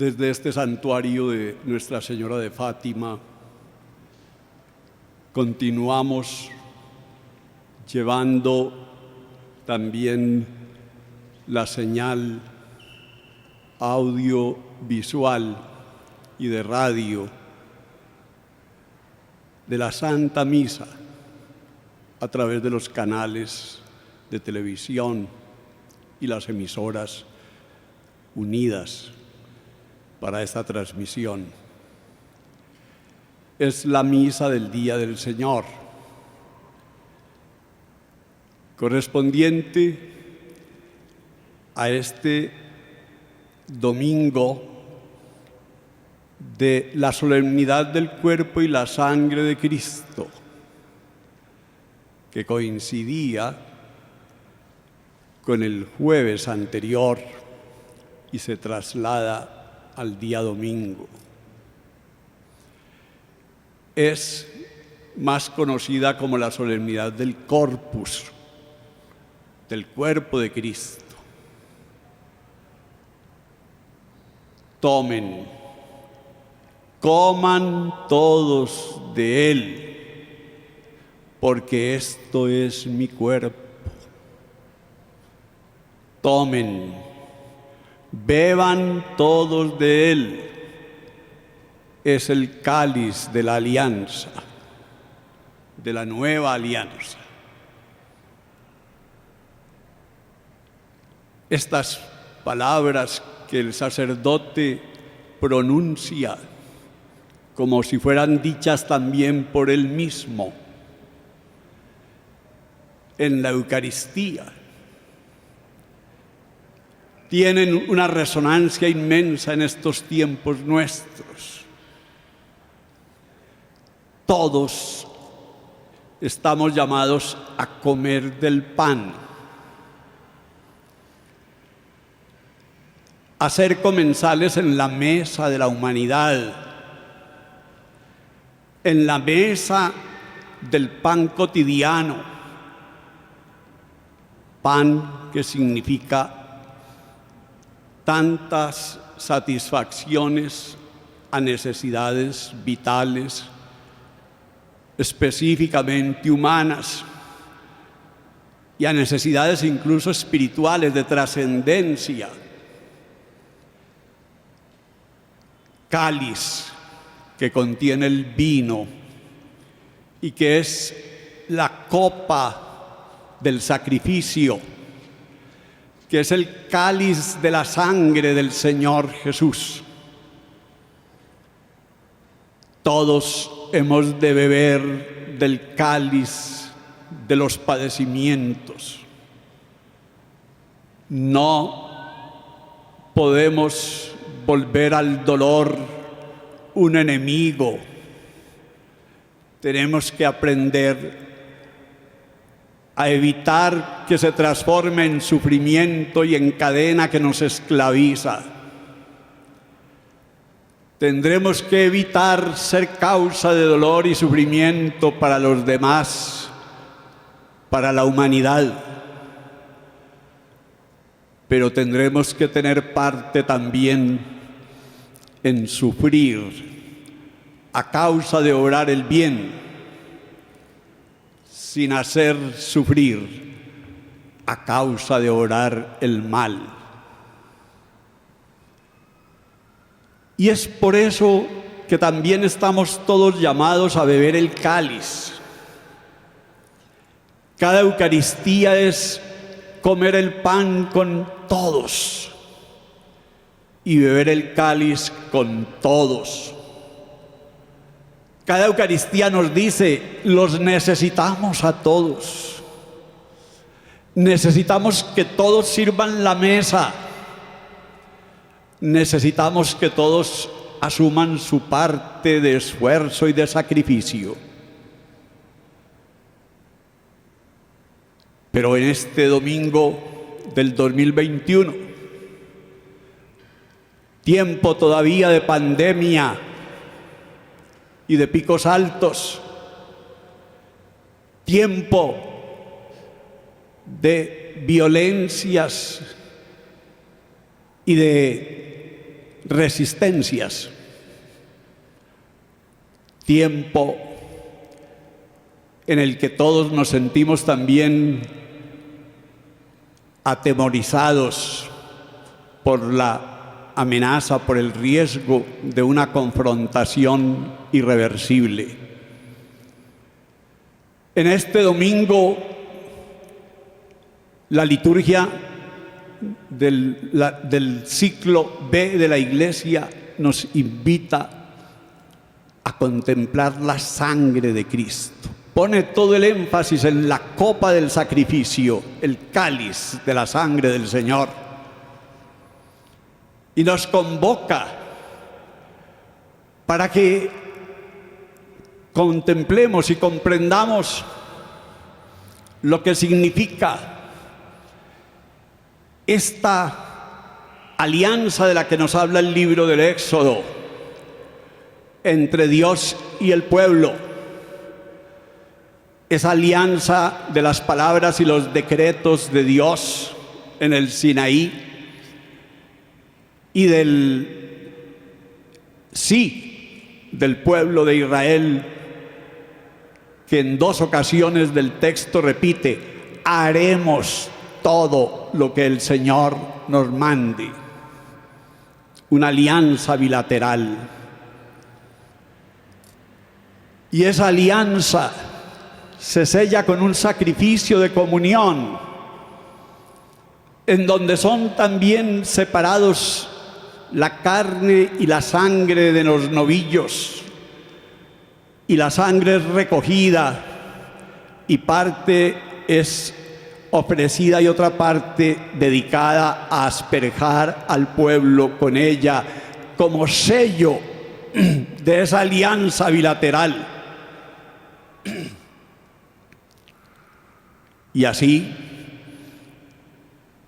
desde este santuario de Nuestra Señora de Fátima, continuamos llevando también la señal audiovisual y de radio de la Santa Misa a través de los canales de televisión y las emisoras unidas para esta transmisión. Es la misa del Día del Señor, correspondiente a este domingo de la solemnidad del cuerpo y la sangre de Cristo, que coincidía con el jueves anterior y se traslada al día domingo. Es más conocida como la solemnidad del Corpus, del cuerpo de Cristo. Tomen, coman todos de él, porque esto es mi cuerpo. Tomen, beban todos de él, es el cáliz de la alianza, de la nueva alianza. Estas palabras que el sacerdote pronuncia como si fueran dichas también por él mismo en la Eucaristía, tienen una resonancia inmensa en estos tiempos nuestros. Todos estamos llamados a comer del pan, a ser comensales en la mesa de la humanidad, en la mesa del pan cotidiano, pan que significa tantas satisfacciones a necesidades vitales, específicamente humanas, y a necesidades incluso espirituales de trascendencia. Cáliz que contiene el vino y que es la copa del sacrificio, que es el cáliz de la sangre del Señor Jesús. Todos hemos de beber del cáliz de los padecimientos. No podemos volver al dolor un enemigo. Tenemos que aprender a evitar que se transforme en sufrimiento y en cadena que nos esclaviza. Tendremos que evitar ser causa de dolor y sufrimiento para los demás, para la humanidad. Pero tendremos que tener parte también en sufrir a causa de obrar el bien, sin hacer sufrir a causa de obrar el mal. Y es por eso que también estamos todos llamados a beber el cáliz. Cada Eucaristía es comer el pan con todos y beber el cáliz con todos. Cada Eucaristía nos dice, los necesitamos a todos. Necesitamos que todos sirvan la mesa. Necesitamos que todos asuman su parte de esfuerzo y de sacrificio. Pero en este domingo del 2021, tiempo todavía de pandemia y de picos altos, tiempo de violencias y de resistencias. Tiempo en el que todos nos sentimos también atemorizados por la amenaza, por el riesgo de una confrontación irreversible. En este domingo, la liturgia del ciclo B de la Iglesia nos invita a contemplar la sangre de Cristo. Pone todo el énfasis en la copa del sacrificio, el cáliz de la sangre del Señor. Y nos convoca para que contemplemos y comprendamos lo que significa esta alianza de la que nos habla el libro del Éxodo entre Dios y el pueblo. Esa alianza de las palabras y los decretos de Dios en el Sinaí y del sí del pueblo de Israel, que en 2 ocasiones del texto repite: haremos todo lo que el Señor nos mande. Una alianza bilateral. Y esa alianza se sella con un sacrificio de comunión, en donde son también separados la carne y la sangre de los novillos, y la sangre es recogida y parte es ofrecida y otra parte dedicada a asperjar al pueblo con ella como sello de esa alianza bilateral. Y así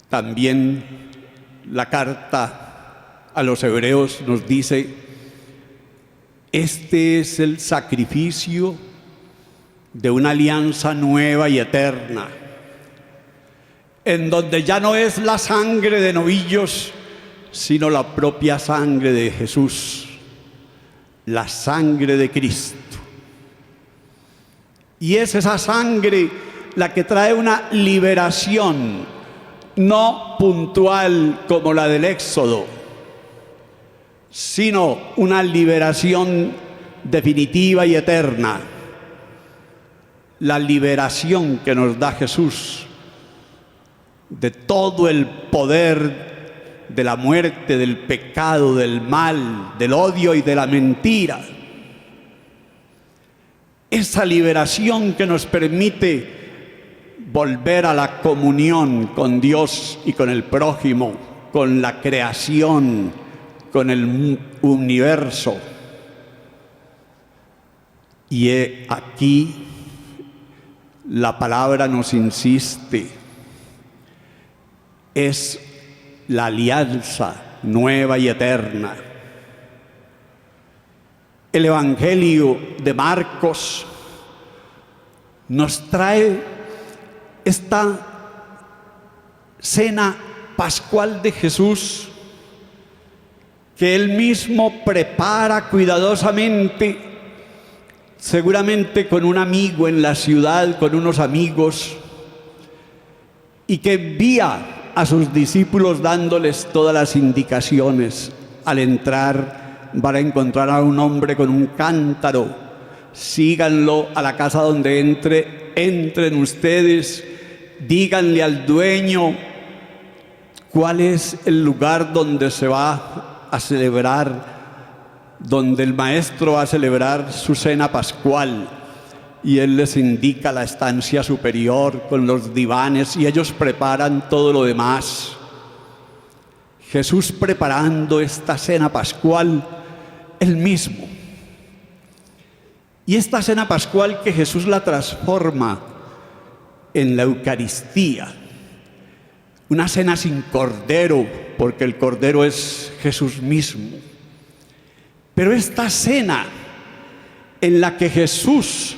también la carta a los hebreos nos dice: este es el sacrificio de una alianza nueva y eterna, en donde ya no es la sangre de novillos, sino la propia sangre de Jesús, la sangre de Cristo. Y es esa sangre la que trae una liberación, no puntual como la del Éxodo, sino una liberación definitiva y eterna. La liberación que nos da Jesús de todo el poder de la muerte, del pecado, del mal, del odio y de la mentira. Esa liberación que nos permite volver a la comunión con Dios y con el prójimo, con la creación, con el universo. Y aquí la palabra nos insiste: es la alianza nueva y eterna. El Evangelio de Marcos nos trae esta cena pascual de Jesús, que Él mismo prepara cuidadosamente, seguramente con un amigo en la ciudad, con unos amigos, y que envía a sus discípulos dándoles todas las indicaciones. Al entrar van a encontrar a un hombre con un cántaro: síganlo a la casa donde entre, entren ustedes, díganle al dueño cuál es el lugar donde se va a celebrar, donde el maestro va a celebrar su cena pascual. Y él les indica la estancia superior con los divanes, y ellos preparan todo lo demás. Jesús preparando esta cena pascual él mismo. Y esta cena pascual que Jesús la transforma en la Eucaristía, una cena sin cordero, porque el cordero es Jesús mismo. Pero esta cena en la que Jesús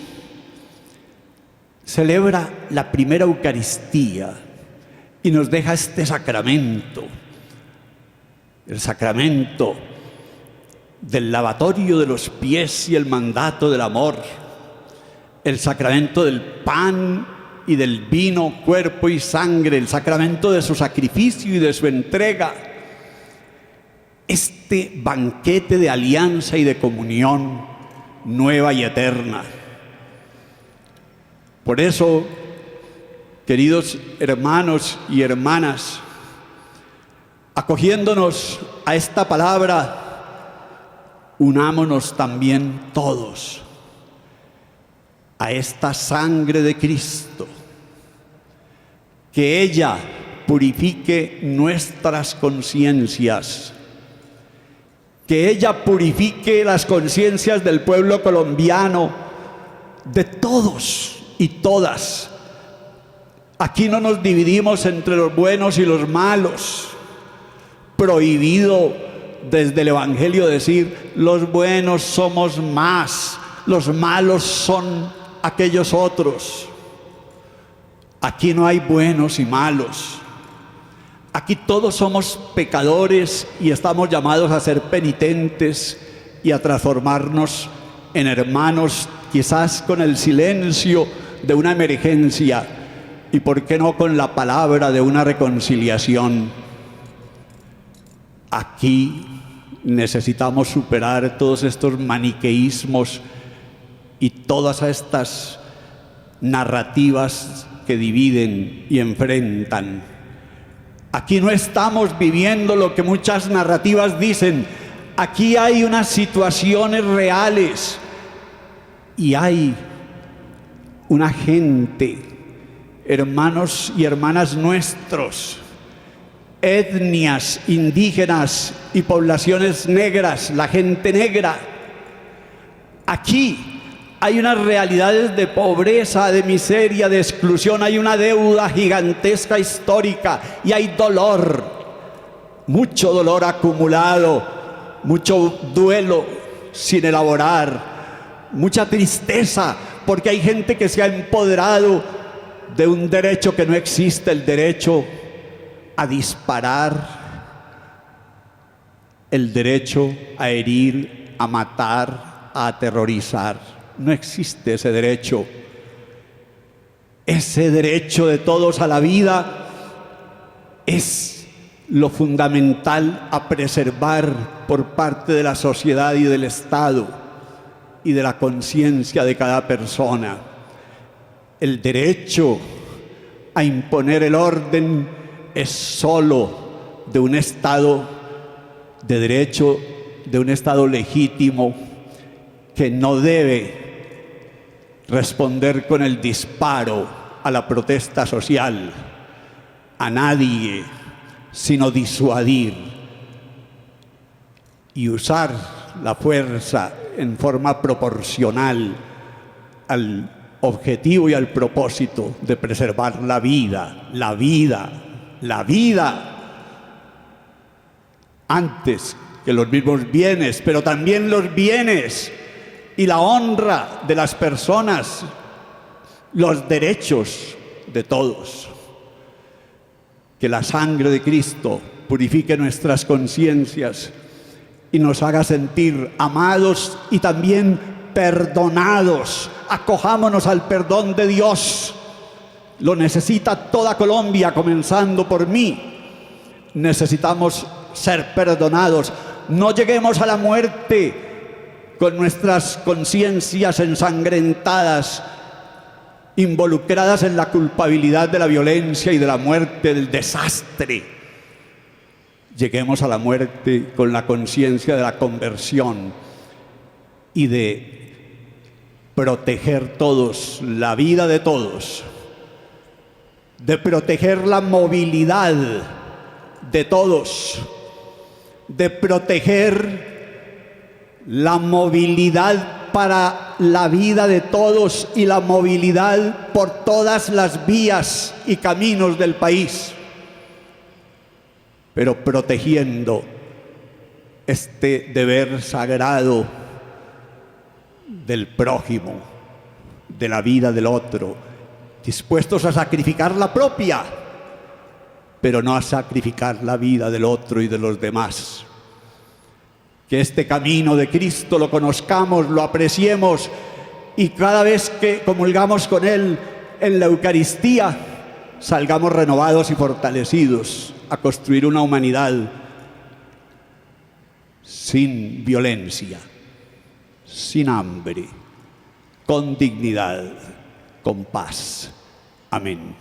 celebra la primera Eucaristía y nos deja este sacramento, el sacramento del lavatorio de los pies y el mandato del amor, el sacramento del pan y del vino, cuerpo y sangre, el sacramento de su sacrificio y de su entrega, este banquete de alianza y de comunión nueva y eterna. Por eso, queridos hermanos y hermanas, acogiéndonos a esta palabra, unámonos también todos a esta sangre de Cristo, que ella purifique nuestras conciencias, que ella purifique las conciencias del pueblo colombiano, de todos y todas. Aquí no nos dividimos entre los buenos y los malos. Prohibido desde el Evangelio decir, los buenos somos más, los malos son aquellos otros. Aquí no hay buenos y malos. Aquí todos somos pecadores y estamos llamados a ser penitentes y a transformarnos en hermanos, quizás con el silencio de una emergencia y por qué no con la palabra de una reconciliación. Aquí necesitamos superar todos estos maniqueísmos y todas estas narrativas que dividen y enfrentan. Aquí no estamos viviendo lo que muchas narrativas dicen. Aquí hay unas situaciones reales y hay una gente, hermanos y hermanas nuestros, etnias indígenas y poblaciones negras, la gente negra. Aquí hay unas realidades de pobreza, de miseria, de exclusión, hay una deuda gigantesca histórica y hay dolor, mucho dolor acumulado, mucho duelo sin elaborar, mucha tristeza, porque hay gente que se ha empoderado de un derecho que no existe, el derecho a disparar, el derecho a herir, a matar, a aterrorizar. No existe ese derecho. Ese derecho de todos a la vida es lo fundamental a preservar por parte de la sociedad y del Estado y de la conciencia de cada persona. El derecho a imponer el orden es solo de un Estado de derecho, de un Estado legítimo que no debe responder con el disparo a la protesta social, a nadie, sino disuadir y usar la fuerza en forma proporcional al objetivo y al propósito de preservar la vida, antes que los mismos bienes, pero también los bienes y la honra de las personas, los derechos de todos. Que la sangre de Cristo purifique nuestras conciencias y nos haga sentir amados y también perdonados. Acojámonos al perdón de Dios. Lo necesita toda Colombia, comenzando por mí. Necesitamos ser perdonados. No lleguemos a la muerte con nuestras conciencias ensangrentadas, involucradas en la culpabilidad de la violencia y de la muerte, del desastre. Lleguemos a la muerte con la conciencia de la conversión y de proteger todos, la vida de todos, de proteger la movilidad de todos, de proteger la movilidad para la vida de todos y la movilidad por todas las vías y caminos del país, pero protegiendo este deber sagrado del prójimo, de la vida del otro, dispuestos a sacrificar la propia, pero no a sacrificar la vida del otro y de los demás. que este camino de Cristo lo conozcamos, lo apreciemos y cada vez que comulgamos con Él en la Eucaristía, salgamos renovados y fortalecidos a construir una humanidad sin violencia, sin hambre, con dignidad, con paz. Amén.